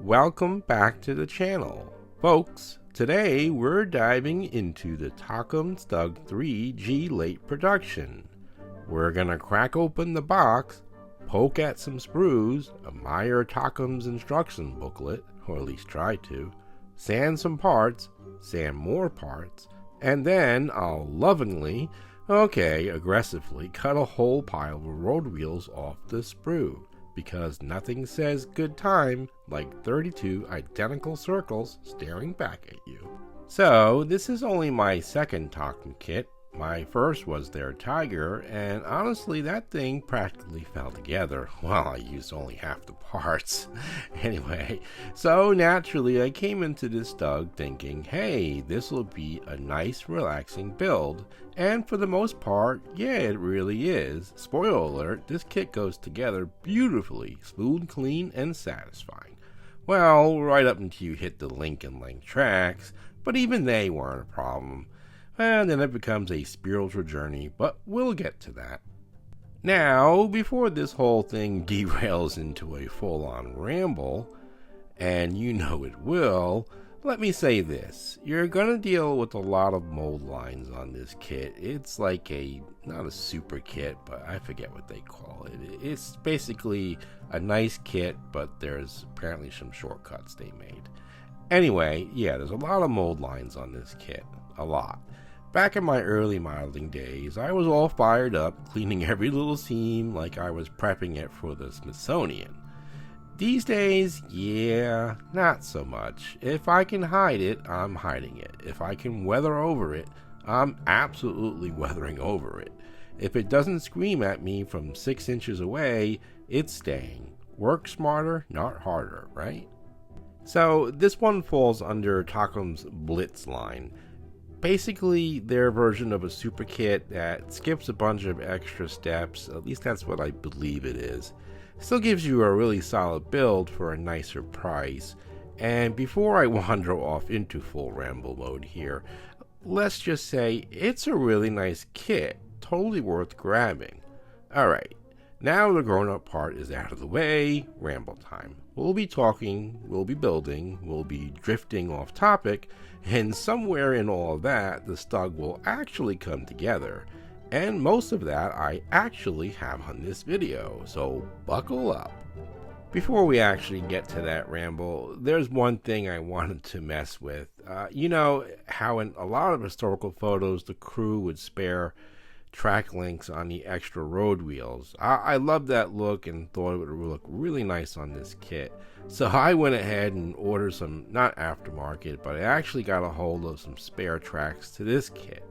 welcome back to the channel. Folks, today we're diving into the Takom StuG 3G late production. We're gonna crack open the box, poke at some sprues, admire Takom's instruction booklet, or at least try to, sand some parts, sand more parts, and then I'll lovingly, aggressively cut a whole pile of road wheels off the sprue, because nothing says good time like 32 identical circles staring back at you. So this is only my second Takom kit. My first was their Tiger, and honestly that thing practically fell together. Well, I used only half the parts. Anyway, so naturally I came into this StuG thinking, hey, this will be a nice relaxing build, and for the most part, yeah, it really is. Spoiler alert, this kit goes together beautifully, smooth, clean, and satisfying. Well, right up until you hit the link and length tracks, but even they weren't a problem. And then it becomes a spiritual journey, but we'll get to that. Now, before this whole thing derails into a full-on ramble, and you know it will, let me say this. You're gonna deal with a lot of mold lines on this kit. It's like not a super kit, but I forget what they call it. It's basically a nice kit, but there's apparently some shortcuts they made. Anyway, yeah, there's a lot of mold lines on this kit. A lot. Back in my early modeling days, I was all fired up, cleaning every little seam like I was prepping it for the Smithsonian. These days, yeah, not so much. If I can hide it, I'm hiding it. If I can weather over it, I'm absolutely weathering over it. If it doesn't scream at me from 6 inches away, it's staying. Work smarter, not harder, right? So this one falls under Takom's Blitz line. Basically their version of a super kit that skips a bunch of extra steps, at least that's what I believe it is. Still gives you a really solid build for a nicer price. And before I wander off into full ramble mode here, let's just say it's a really nice kit, totally worth grabbing. Alright, now the grown-up part is out of the way, ramble time. We'll be talking, we'll be building, we'll be drifting off topic, and somewhere in all of that, the StuG will actually come together. And most of that I actually have on this video, so buckle up. Before we actually get to that ramble, there's one thing I wanted to mess with. You know how in a lot of historical photos the crew would spare track links on the extra road wheels. I love that look and thought it would look really nice on this kit. So I went ahead and ordered some, not aftermarket, but I actually got a hold of some spare tracks to this kit.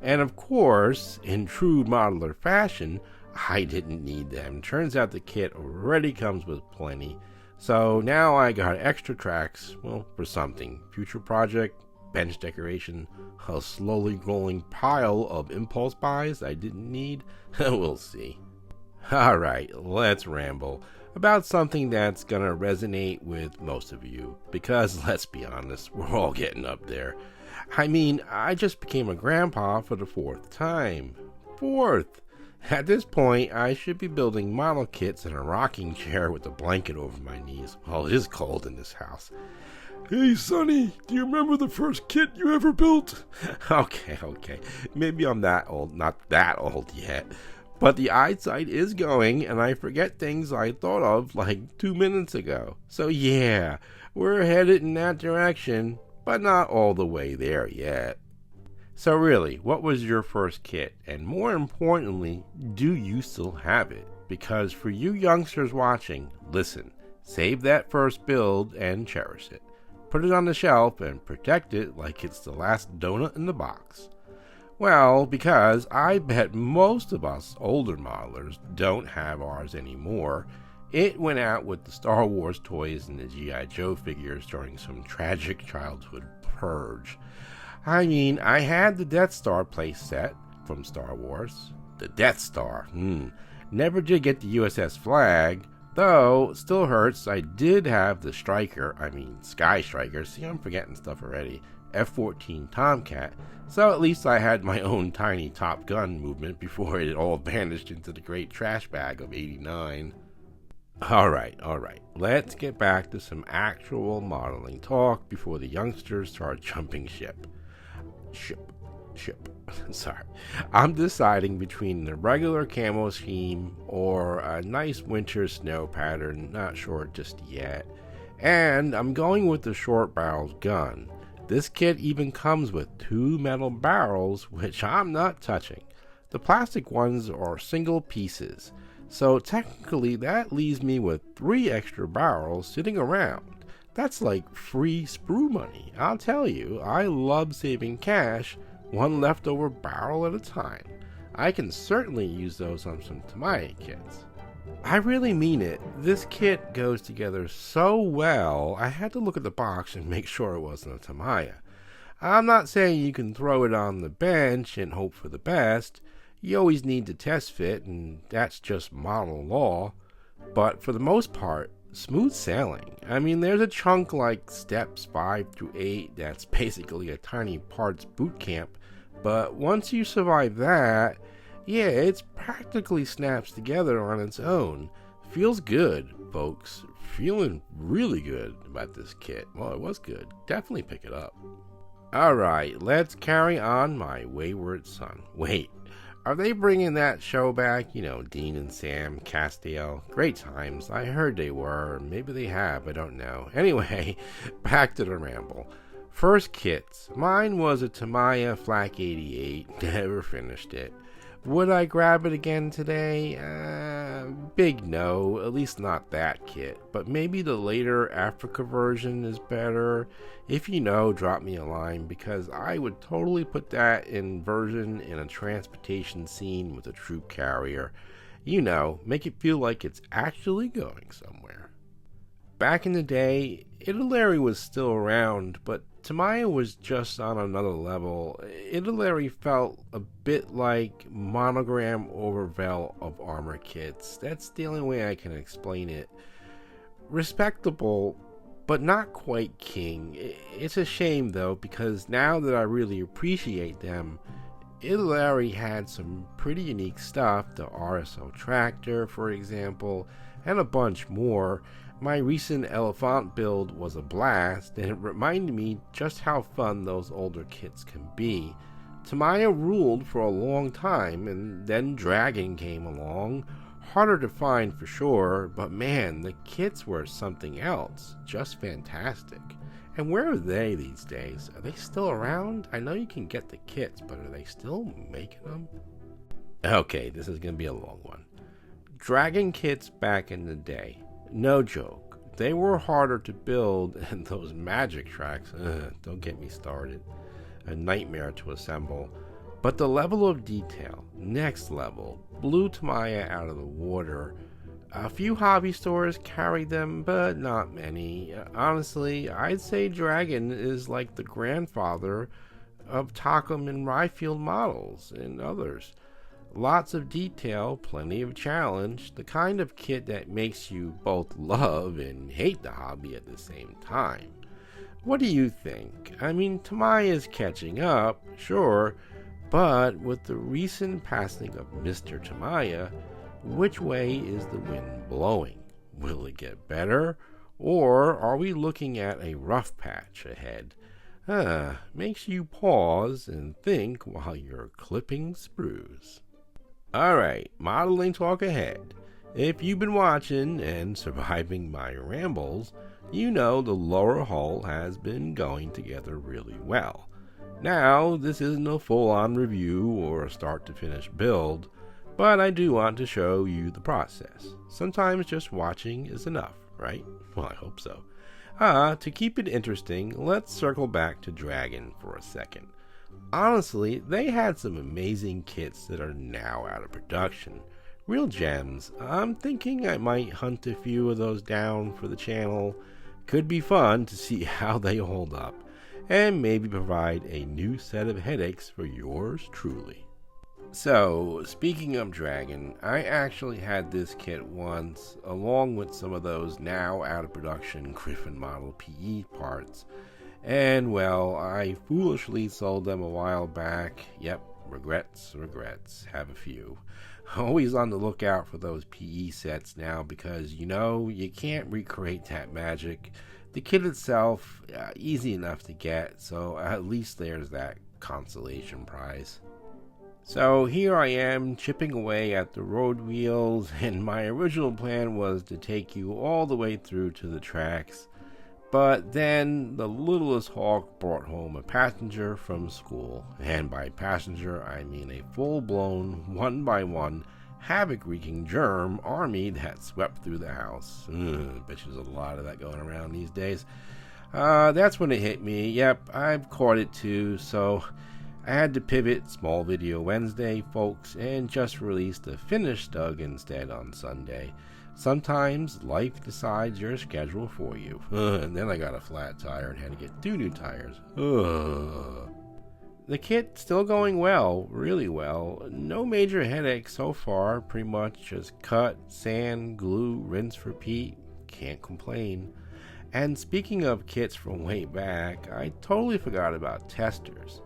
And of course, in true modeler fashion, I didn't need them. Turns out the kit already comes with plenty. So now I got extra tracks, well, for something. Future project, bench decoration, a slowly growing pile of impulse buys I didn't need. We'll see. Alright, let's ramble about something that's gonna resonate with most of you, because let's be honest, we're all getting up there. I mean, I just became a grandpa for the 4th time. 4th! At this point, I should be building model kits in a rocking chair with a blanket over my knees. Well, it is cold in this house. Hey, Sonny, do you remember the first kit you ever built? Okay. Maybe I'm that old, not that old yet. But the eyesight is going, and I forget things I thought of like 2 minutes ago. So yeah, we're headed in that direction, but not all the way there yet. So really, what was your first kit? And more importantly, do you still have it? Because for you youngsters watching, listen, save that first build and cherish it. Put it on the shelf and protect it like it's the last donut in the box. Well, because I bet most of us older modelers don't have ours anymore. It went out with the Star Wars toys and the G.I. Joe figures during some tragic childhood purge. I mean, I had the Death Star playset from Star Wars. The Death Star, never did get the USS Flag. Though, still hurts, I did have the Sky Striker, see I'm forgetting stuff already, F-14 Tomcat, so at least I had my own tiny Top Gun movement before it all vanished into the great trash bag of '89. Alright, let's get back to some actual modeling talk before the youngsters start jumping ship. Sorry. I'm deciding between the regular camo scheme or a nice winter snow pattern, not sure just yet. And I'm going with the short barreled gun. This kit even comes with 2 metal barrels, which I'm not touching. The plastic ones are single pieces, so technically that leaves me with 3 extra barrels sitting around. That's like free sprue money. I'll tell you, I love saving cash, 1 leftover barrel at a time. I can certainly use those on some Tamiya kits. I really mean it. This kit goes together so well, I had to look at the box and make sure it wasn't a Tamiya. I'm not saying you can throw it on the bench and hope for the best. You always need to test fit, and that's just model law. But for the most part, smooth sailing. I mean, there's a chunk like steps 5 through 8 that's basically a tiny parts boot camp. But once you survive that, yeah, it practically snaps together on its own. Feels good, folks. Feeling really good about this kit. Well, it was good. Definitely pick it up. Alright, let's carry on my wayward son. Wait, are they bringing that show back? You know, Dean and Sam, Castile. Great times. I heard they were. Maybe they have. I don't know. Anyway, back to the ramble. First kits. Mine was a Tamiya Flak 88. Never finished it. Would I grab it again today? Big no, at least not that kit. But maybe the later Africa version is better. If you know, drop me a line, because I would totally put that in version in a transportation scene with a troop carrier. You know, make it feel like it's actually going somewhere. Back in the day, Italeri was still around, but Tamiya was just on another level. Italeri felt a bit like Monogram Overvel of armor kits. That's the only way I can explain it. Respectable, but not quite king. It's a shame though, because now that I really appreciate them, Italeri had some pretty unique stuff, the RSO tractor for example, and a bunch more. My recent Elephant build was a blast, and it reminded me just how fun those older kits can be. Tamiya ruled for a long time, and then Dragon came along. Harder to find for sure, but man, the kits were something else. Just fantastic. And where are they these days? Are they still around? I know you can get the kits, but are they still making them? Okay, this is going to be a long one. Dragon kits back in the day. No joke. They were harder to build, and those magic tracks, don't get me started. A nightmare to assemble. But the level of detail, next level, blew Tamiya out of the water. A few hobby stores carried them, but not many. Honestly, I'd say Dragon is like the grandfather of Takom and Ryfield models and others. Lots of detail, plenty of challenge, the kind of kit that makes you both love and hate the hobby at the same time. What do you think? I mean, Tamiya is catching up, sure, but with the recent passing of Mr. Tamiya, which way is the wind blowing? Will it get better, or are we looking at a rough patch ahead? Makes you pause and think while you're clipping sprues. Alright, modeling talk ahead. If you've been watching and surviving my rambles, you know the lower hull has been going together really well. Now, this isn't a full-on review or a start-to-finish build, but I do want to show you the process. Sometimes just watching is enough, right? Well, I hope so. To keep it interesting, let's circle back to Dragon for a second. Honestly, they had some amazing kits that are now out of production. Real gems. I'm thinking I might hunt a few of those down for the channel. Could be fun to see how they hold up, and maybe provide a new set of headaches for yours truly. So, speaking of Dragon, I actually had this kit once, along with some of those now out of production Griffin model PE parts. And well, I foolishly sold them a while back. Yep, regrets, have a few. Always on the lookout for those PE sets now because, you can't recreate that magic. The kit itself, easy enough to get, so at least there's that consolation prize. So here I am chipping away at the road wheels, and my original plan was to take you all the way through to the tracks. But then the littlest hawk brought home a passenger from school, and by passenger I mean a full-blown, one-by-one, havoc-wreaking germ army that swept through the house. Bet there's a lot of that going around these days. That's when it hit me. Yep, I've caught it too, so I had to pivot. Small video Wednesday, folks, and just released the finished StuG instead on Sunday. Sometimes life decides your schedule for you. And then I got a flat tire and had to get 2 new tires. The kit's still going well, really well. No major headaches so far. Pretty much just cut, sand, glue, rinse, repeat. Can't complain. And speaking of kits from way back, I totally forgot about testers.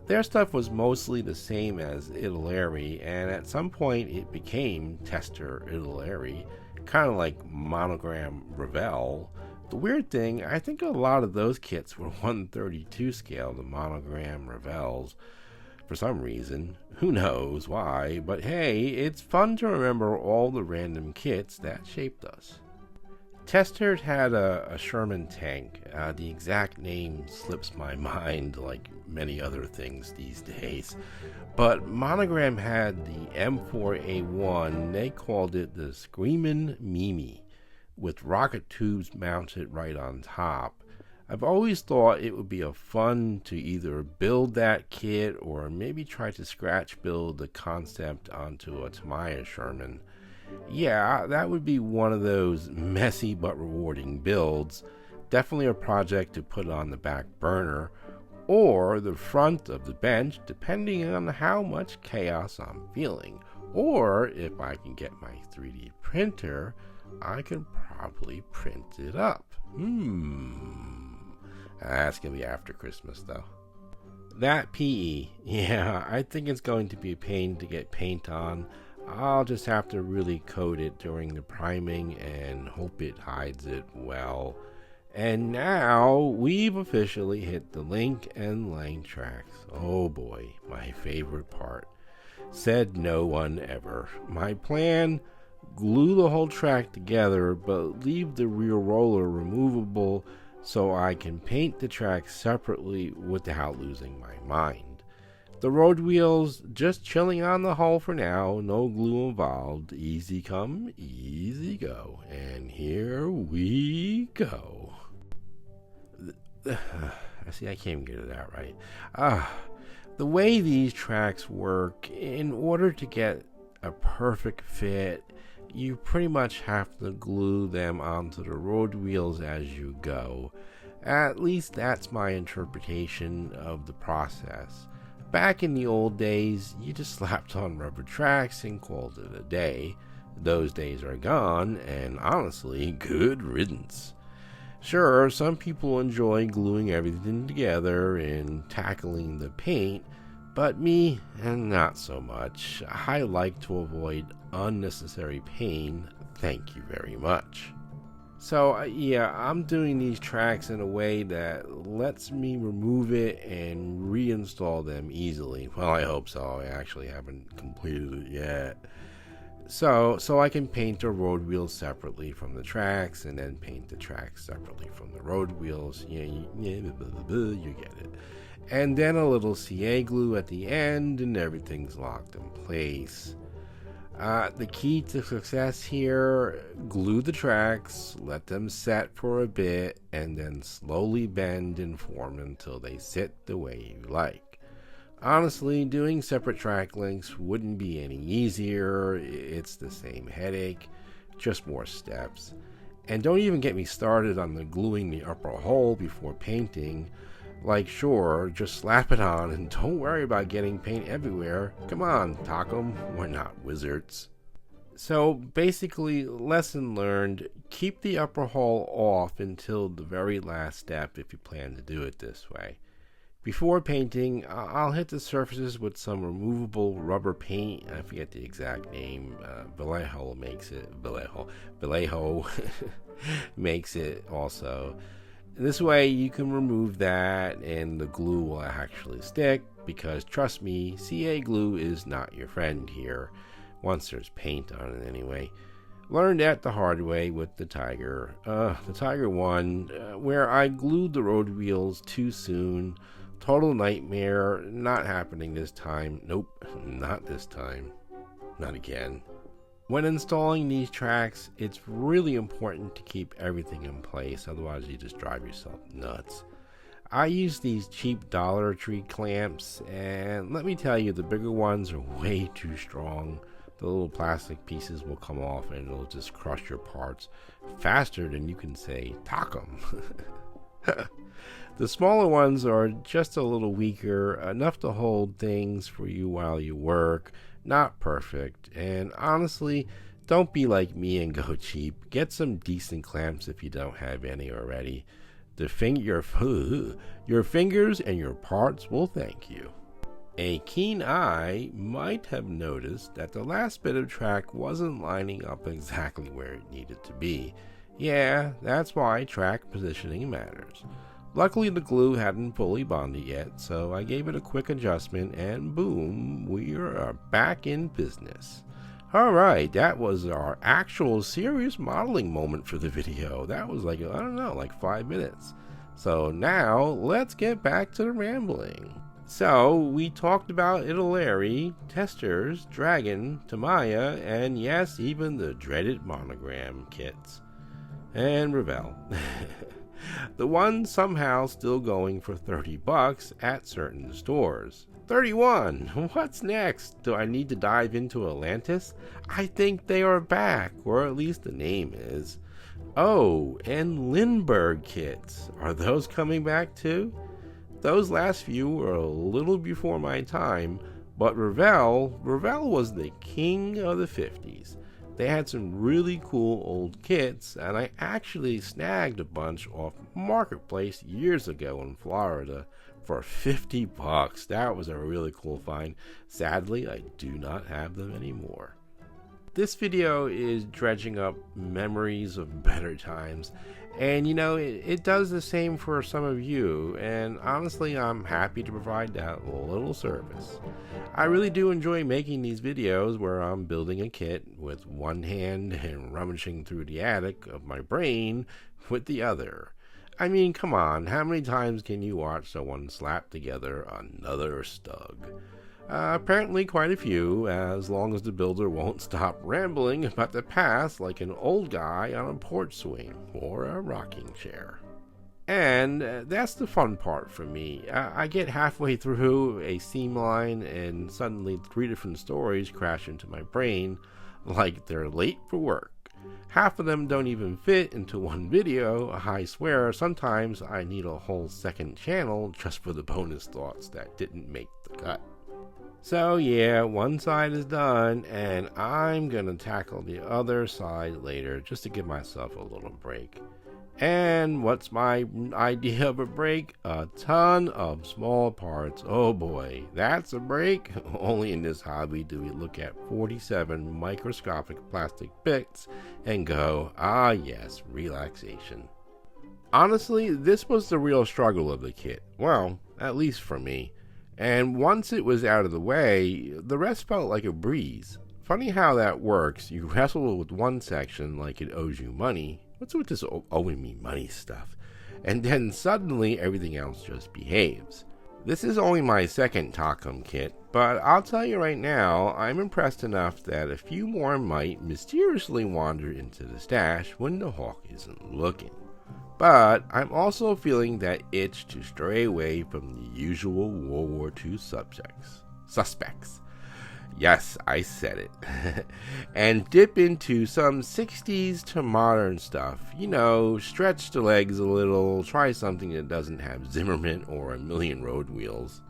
Their stuff was mostly the same as Italeri, and at some point it became Tester Italeri, kind of like Monogram Ravel. The weird thing, I think a lot of those kits were 1/32 scale, the Monogram Ravels, for some reason. Who knows why, but hey, it's fun to remember all the random kits that shaped us. Tester had a Sherman tank. The exact name slips my mind like many other things these days. But Monogram had the M4A1. They called it the Screamin' Mimi, with rocket tubes mounted right on top. I've always thought it would be a fun to either build that kit or maybe try to scratch build the concept onto a Tamiya Sherman. Yeah, that would be one of those messy but rewarding builds. Definitely a project to put on the back burner, or the front of the bench, depending on how much chaos I'm feeling. Or, if I can get my 3D printer, I can probably print it up. That's going to be after Christmas, though. That PE, yeah, I think it's going to be a pain to get paint on. I'll just have to really coat it during the priming and hope it hides it well. And now we've officially hit the link and length tracks. Oh boy, my favorite part. Said no one ever. My plan, glue the whole track together but leave the rear roller removable so I can paint the track separately without losing my mind. The road wheels just chilling on the hull for now, no glue involved. Easy come, easy go. And here we go. See, I can't even get it out right. The way these tracks work, in order to get a perfect fit, you pretty much have to glue them onto the road wheels as you go. At least that's my interpretation of the process. Back in the old days, you just slapped on rubber tracks and called it a day. Those days are gone, and honestly, good riddance. Sure, some people enjoy gluing everything together and tackling the paint, but me, not so much. I like to avoid unnecessary pain, thank you very much. So yeah, I'm doing these tracks in a way that lets me remove it and reinstall them easily. Well, I hope so. I actually haven't completed it yet. So I can paint the road wheels separately from the tracks and then paint the tracks separately from the road wheels. Yeah, you get it. And then a little CA glue at the end and everything's locked in place. The key to success here, glue the tracks, let them set for a bit, and then slowly bend and form until they sit the way you like. Honestly, doing separate track lengths wouldn't be any easier. It's the same headache, just more steps. And don't even get me started on the gluing the upper hull before painting. Like, sure, just slap it on and don't worry about getting paint everywhere. Come on, Takom, we're not wizards. So basically, lesson learned, keep the upper hull off until the very last step if you plan to do it this way. Before painting, I'll hit the surfaces with some removable rubber paint. I forget the exact name. Vallejo makes it. Vallejo makes it also. This way you can remove that and the glue will actually stick, because trust me, CA glue is not your friend here, once there's paint on it anyway. Learned that the hard way with the Tiger. The Tiger 1, where I glued the road wheels too soon. Total nightmare. Not happening this time. Nope, not this time. Not again. When installing these tracks, it's really important to keep everything in place, otherwise you just drive yourself nuts. I use these cheap Dollar Tree clamps, and let me tell you, the bigger ones are way too strong. The little plastic pieces will come off and it'll just crush your parts faster than you can say Takom. The smaller ones are just a little weaker, enough to hold things for you while you work. Not perfect, and honestly, don't be like me and go cheap. Get some decent clamps if you don't have any already. Your fingers and your parts will thank you. A keen eye might have noticed that the last bit of track wasn't lining up exactly where it needed to be. Yeah, that's why track positioning matters. Luckily the glue hadn't fully bonded yet, so I gave it a quick adjustment and boom, we are back in business. Alright, that was our actual serious modeling moment for the video. That was like, I don't know, like 5 minutes. So now, let's get back to the rambling. So, we talked about Italeri, testers, dragon, Tamiya, and yes, even the dreaded monogram kits. And Ravel. The one somehow still going for $30 at certain stores. 31! What's next? Do I need to dive into Atlantis? I think they are back, or at least the name is. Oh, and Lindbergh kits. Are those coming back too? Those last few were a little before my time, but Ravel was the king of the 50s. They had some really cool old kits, and I actually snagged a bunch off Marketplace years ago in Florida for $50. That was a really cool find. Sadly, I do not have them anymore. This video is dredging up memories of better times, and you know, it does the same for some of you, and honestly I'm happy to provide that little service. I really do enjoy making these videos where I'm building a kit with one hand and rummaging through the attic of my brain with the other. I mean, come on, how many times can you watch someone slap together another StuG? Apparently quite a few, as long as the builder won't stop rambling about the past like an old guy on a porch swing or a rocking chair. And that's the fun part for me. I get halfway through a seam line and suddenly 3 different stories crash into my brain like they're late for work. Half of them don't even fit into one video. I swear sometimes I need a whole second channel just for the bonus thoughts that didn't make the cut. So yeah, one side is done, and I'm gonna tackle the other side later just to give myself a little break. And what's my idea of a break? A ton of small parts. Oh boy, that's a break? Only in this hobby do we look at 47 microscopic plastic bits and go, ah yes, relaxation. Honestly, this was the real struggle of the kit. Well, at least for me. And once it was out of the way, the rest felt like a breeze. Funny how that works. You wrestle with one section like it owes you money. What's with this owing me money stuff? And then suddenly everything else just behaves. This is only my second Takom kit, but I'll tell you right now, I'm impressed enough that a few more might mysteriously wander into the stash when the hawk isn't looking. But I'm also feeling that itch to stray away from the usual World War II suspects. Yes, I said it. And dip into some 60s to modern stuff. You know, stretch the legs a little, try something that doesn't have Zimmerman or a million road wheels.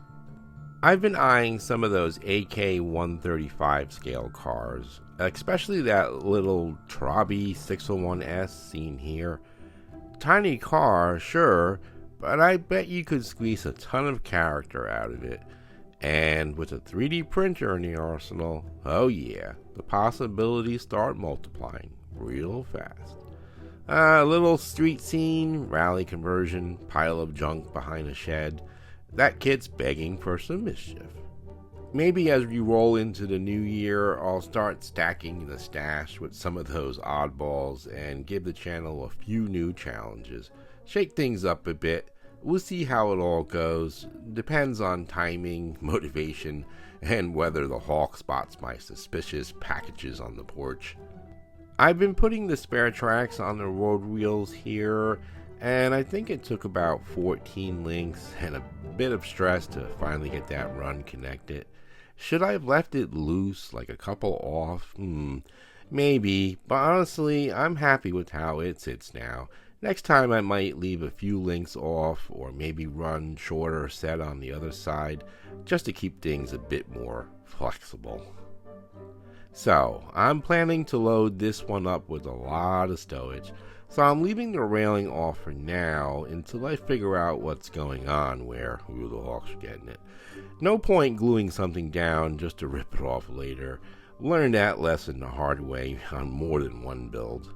I've been eyeing some of those AK-135 scale cars, especially that little Trabi 601S seen here. Tiny car, sure, but I bet you could squeeze a ton of character out of it. And with a 3D printer in the arsenal, oh yeah, the possibilities start multiplying real fast. A little street scene, rally conversion, pile of junk behind a shed. That kit's begging for some mischief. Maybe as we roll into the new year, I'll start stacking the stash with some of those oddballs and give the channel a few new challenges. Shake things up a bit. We'll see how it all goes. Depends on timing, motivation, and whether the hawk spots my suspicious packages on the porch. I've been putting the spare tracks on the road wheels here, and I think it took about 14 links and a bit of stress to finally get that run connected. Should I have left it loose, like a couple off? Maybe, but honestly, I'm happy with how it sits now. Next time I might leave a few links off, or maybe run shorter set on the other side, just to keep things a bit more flexible. So, I'm planning to load this one up with a lot of stowage, so I'm leaving the railing off for now until I figure out what's going on where the hawks are getting it. No point gluing something down just to rip it off later. Learned that lesson the hard way on more than one build.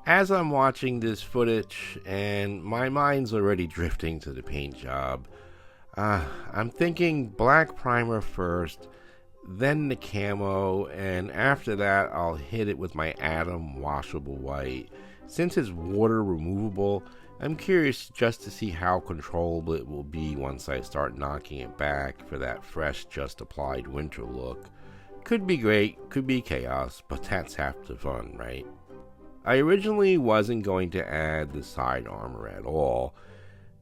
As I'm watching this footage, and my mind's already drifting to the paint job, I'm thinking black primer first, then the camo, and after that I'll hit it with my Atom washable white. Since it's water removable, I'm curious just to see how controllable it will be once I start knocking it back for that fresh, just applied winter look. Could be great, could be chaos, but that's half the fun, right? I originally wasn't going to add the side armor at all.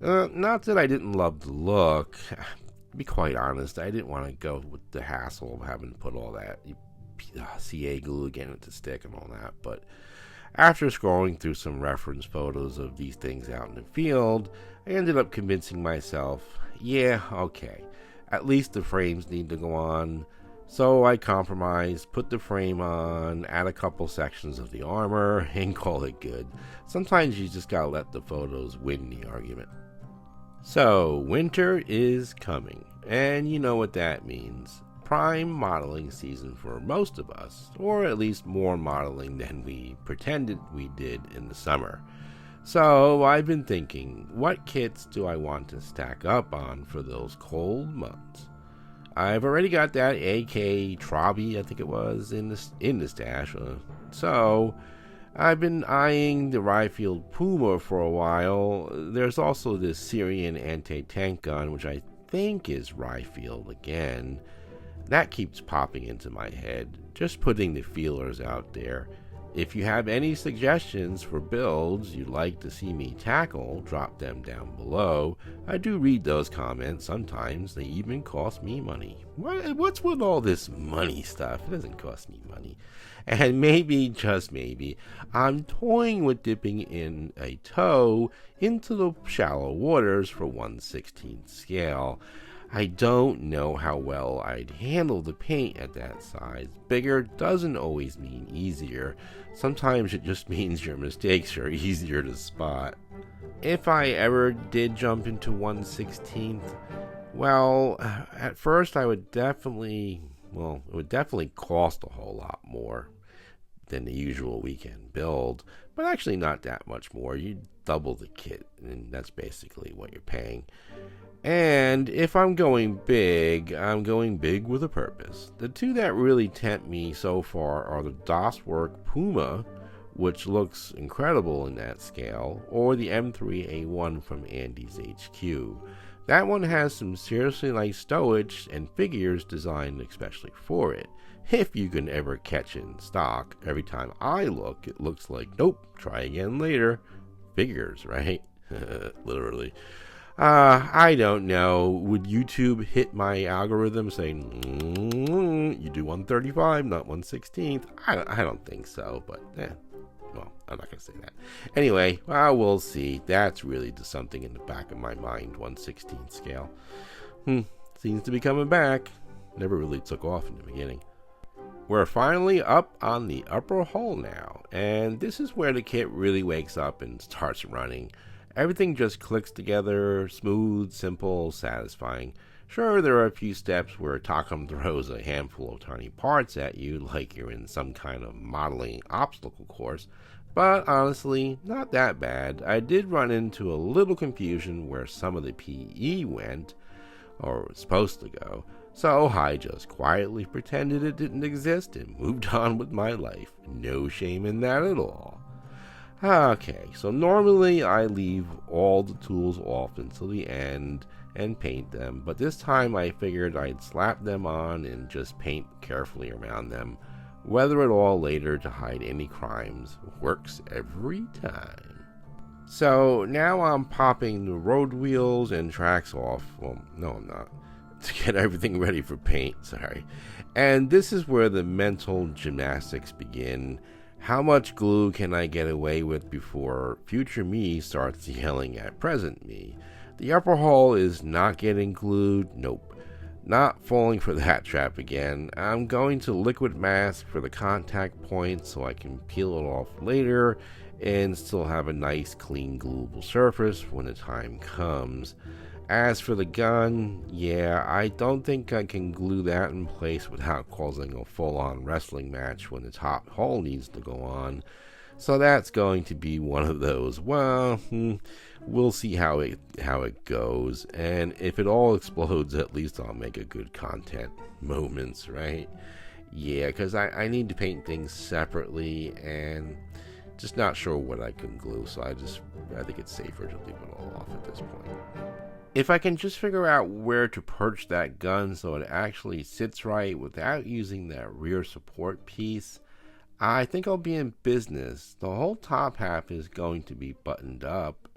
Not that I didn't love the look. To be quite honest, I didn't want to go with the hassle of having to put all that CA glue again to stick and all that, but after scrolling through some reference photos of these things out in the field, I ended up convincing myself, yeah, okay, at least the frames need to go on. So I compromised, put the frame on, add a couple sections of the armor, and call it good. Sometimes you just gotta let the photos win the argument. So, winter is coming, and you know what that means. Prime modeling season for most of us, or at least more modeling than we pretended we did in the summer. So, I've been thinking, what kits do I want to stack up on for those cold months? I've already got that AK Trabi, I think it was, in the stash, so I've been eyeing the Ryefield Puma for a while. There's also this Syrian anti-tank gun, which I think is Ryefield again. That keeps popping into my head, just putting the feelers out there. If you have any suggestions for builds you'd like to see me tackle, drop them down below. I do read those comments sometimes. They even cost me money. What's with all this money stuff? It doesn't cost me money. And maybe, just maybe, I'm toying with dipping in a toe into the shallow waters for 1/16 scale. I don't know how well I'd handle the paint at that size. Bigger doesn't always mean easier. Sometimes it just means your mistakes are easier to spot. If I ever did jump into 1/16th, well, at first it would definitely cost a whole lot more than the usual weekend build, but actually not that much more. You double the kit, and that's basically what you're paying. And if I'm going big with a purpose. The two that really tempt me so far are the DOSWork Puma, which looks incredible in that scale, or the M3A1 from Andy's HQ. That one has some seriously nice stowage and figures designed especially for it. If you can ever catch it in stock, every time I look, it looks like, nope, try again later. Figures, right? Literally. I don't know. Would YouTube hit my algorithm saying, you do 135, not 1/16th? I don't think so, but well, I'm not going to say that. Anyway, we'll see. That's really just something in the back of my mind, 1/16th scale. Seems to be coming back. Never really took off in the beginning. We're finally up on the upper hull now, and this is where the kit really wakes up and starts running. Everything just clicks together, smooth, simple, satisfying. Sure, there are a few steps where Takom throws a handful of tiny parts at you like you're in some kind of modeling obstacle course, but honestly, not that bad. I did run into a little confusion where some of the PE went, or was supposed to go, so I just quietly pretended it didn't exist and moved on with my life. No shame in that at all. Okay, so normally I leave all the tools off until the end and paint them, but this time I figured I'd slap them on and just paint carefully around them. Weather it all later to hide any crimes. Works every time. So now I'm popping the road wheels and tracks off. Well, no I'm not. To get everything ready for paint, sorry. And this is where the mental gymnastics begin. How much glue can I get away with before future me starts yelling at present me? The upper hull is not getting glued. Nope. Not falling for that trap again. I'm going to liquid mask for the contact points so I can peel it off later and still have a nice clean gluable surface when the time comes. As for the gun, yeah, I don't think I can glue that in place without causing a full-on wrestling match when the top hull needs to go on. So that's going to be one of those, well, we'll see how it goes. And if it all explodes, at least I'll make a good content moments, right? Yeah, because I need to paint things separately and just not sure what I can glue. So I think it's safer to leave it all off at this point. If I can just figure out where to perch that gun so it actually sits right without using that rear support piece, I think I'll be in business. The whole top half is going to be buttoned up,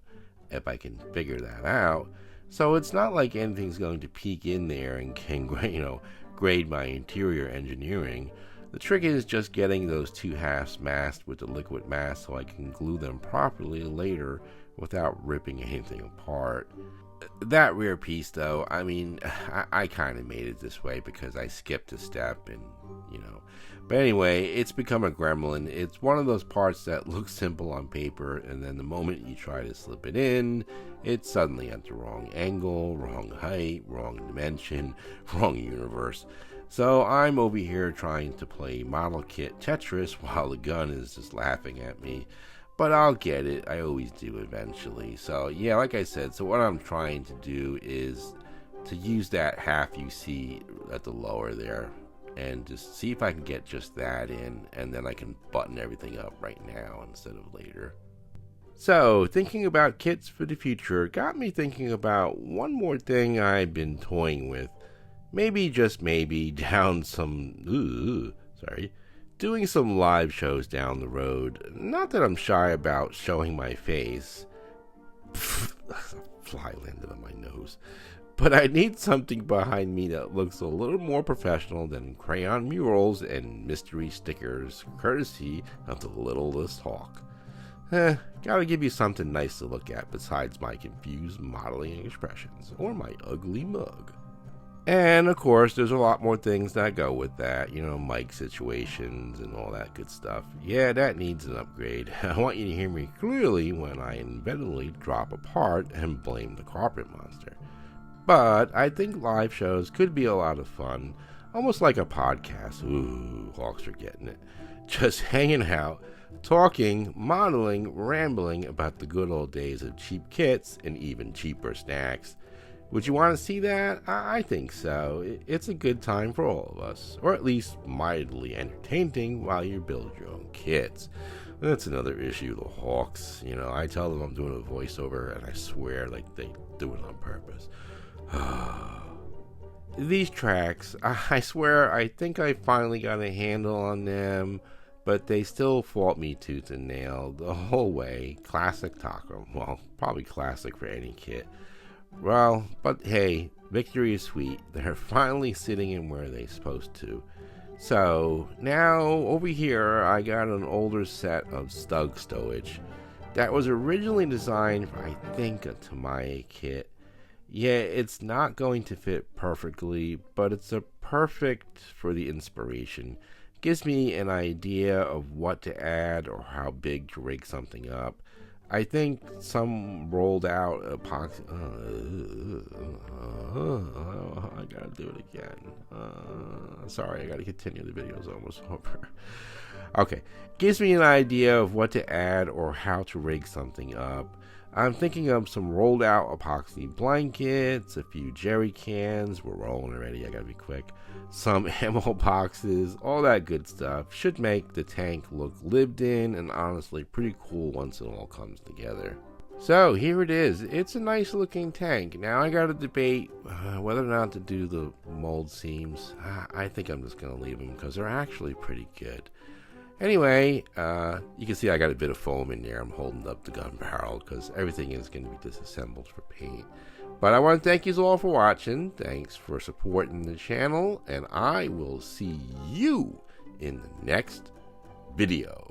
if I can figure that out. So it's not like anything's going to peek in there and can, grade my interior engineering. The trick is just getting those two halves masked with the liquid mask so I can glue them properly later without ripping anything apart. That rear piece, though, I kind of made it this way because I skipped a step and, But anyway, it's become a gremlin. It's one of those parts that looks simple on paper, and then the moment you try to slip it in, it's suddenly at the wrong angle, wrong height, wrong dimension, wrong universe. So I'm over here trying to play model kit Tetris while the gun is just laughing at me. But I'll get it. I always do eventually. So yeah, like I said, so what I'm trying to do is to use that half you see at the lower there and just see if I can get just that in, and then I can button everything up right now instead of later. So thinking about kits for the future got me thinking about one more thing I've been toying with. Maybe, just maybe, doing some live shows down the road. Not that I'm shy about showing my face. A fly landed on my nose. But I need something behind me that looks a little more professional than crayon murals and mystery stickers, courtesy of the littlest hawk. Gotta give you something nice to look at besides my confused modeling expressions, or my ugly mug. And of course, there's a lot more things that go with that, mic situations and all that good stuff. Yeah, that needs an upgrade. I want you to hear me clearly when I inevitably drop a part and blame the carpet monster. But I think live shows could be a lot of fun, almost like a podcast. Ooh, hawks are getting it. Just hanging out, talking, modeling, rambling about the good old days of cheap kits and even cheaper snacks. Would you want to see that? I think so. It's a good time for all of us, or at least mildly entertaining while you build your own kits. That's another issue, the hawks. I tell them I'm doing a voiceover, and I swear like they do it on purpose. These tracks, I swear I think I finally got a handle on them, but they still fought me tooth and nail the whole way. Classic Takom. Well, probably classic for any kit. Well, but hey, victory is sweet. They're finally sitting in where they're supposed to. So, now, over here, I got an older set of StuG stowage. That was originally designed for, I think, a Tamiya kit. Yeah, it's not going to fit perfectly, but it's a perfect for the inspiration. Gives me an idea of what to add or how big to rig something up. I think some rolled out epoxy. I gotta do it again. Sorry, I gotta continue. The video's almost over. Okay, gives me an idea of what to add or how to rig something up. I'm thinking of some rolled out epoxy blankets, a few jerry cans. We're rolling already, I gotta be quick. Some ammo boxes, all that good stuff. Should make the tank look lived in and honestly pretty cool once it all comes together. So here it is. It's a nice looking tank. Now I gotta debate whether or not to do the mold seams. I think I'm just gonna leave them because they're actually pretty good. Anyway, you can see I got a bit of foam in there. I'm holding up the gun barrel because everything is going to be disassembled for paint. But I want to thank you all for watching. Thanks for supporting the channel, and I will see you in the next video.